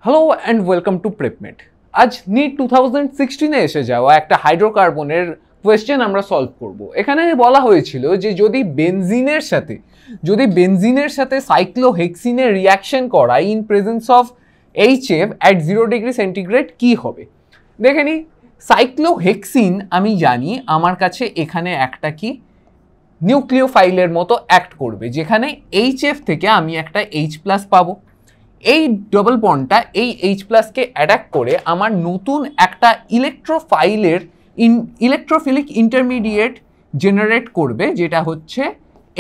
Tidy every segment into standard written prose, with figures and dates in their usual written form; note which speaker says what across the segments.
Speaker 1: Hello and welcome to PrepMate. আজ NEET 2016-এ এসে যাওয়া একটা হাইড্রোকার্বনের কোয়েশ্চেন আমরা সলভ করব। এখানে বলা হয়েছিল যে যদি বেনজিনের সাথে সাইক্লোহেক্সিনের রিয়াকশন করায় in presence of HF at 0 degree centigrade কি হবে। দেখে নিই, সাইক্লোহেক্সিন আমি জানি আমার কাছে এখানে একটা কি নিউক্লিওফাইলের মতো অ্যাক্ট করবে, যেখানে HF থেকে আমি একটা H+ পাবো। এই ডবল বন্ডটা এই H+কে অ্যাটাক করে আমার নতুন একটা ইলেকট্রোফিলিক ইন্টারমিডিয়েট জেনারেট করবে, যেটা হচ্ছে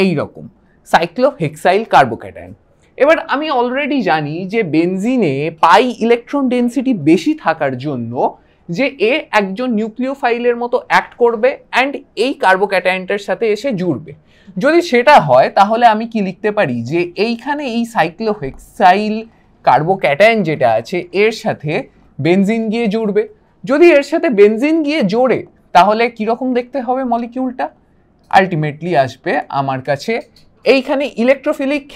Speaker 1: এই রকম সাইক্লোহেক্সাইল কার্বোক্যাটায়ন। এবার আমি অলরেডি জানি যে বেনজিনে পাই ইলেকট্রন ডেনসিটি বেশি থাকার জন্য যে এ একজন নিউক্লিওফাইলের মতো অ্যাক্ট করবে অ্যান্ড এই কার্বোক্যাটায়নটার সাথে এসে জুড়বে। যদি সেটা হয় তাহলে আমি কি লিখতে পারি যে এইখানে এই সাইক্লোহেক্সাইল কার্বোক্যাটায়ন যেটা আছে এর সাথে বেনজিন গিয়ে জুড়বে। যদি এর সাথে বেনজিন গিয়ে জোড়ে তাহলে কিরকম দেখতে হবে মলিকিউলটা? আলটিমেটলি আসবে আমার কাছে এইখানে ইলেকট্রোফিলিক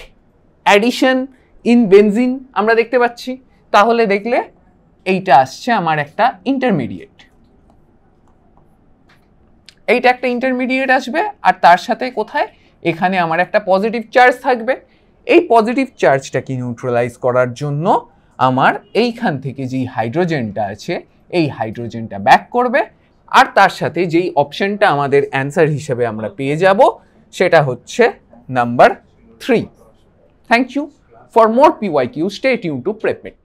Speaker 1: অ্যাডিশন ইন বেনজিন আমরা দেখতে পাচ্ছি। তাহলে দেখলে এইটা আসছে আমার একটা ইন্টারমিডিয়েট, এইটা একটা ইন্টারমিডিয়েট আসবে আর তার সাথে কোথায় এখানে আমার একটা পজিটিভ চার্জ থাকবে। এই পজিটিভ চার্জটাকে নিউট্রালাইজ করার জন্য আমার এইখান থেকে যেই হাইড্রোজেনটা আছে এই হাইড্রোজেনটা ব্যাক করবে আর তার সাথে যেই অপশনটা আমাদের অ্যান্সার হিসেবে আমরা পেয়ে যাব সেটা হচ্ছে number 3। Thank you. For more PYQ, stay tuned to PrepMate.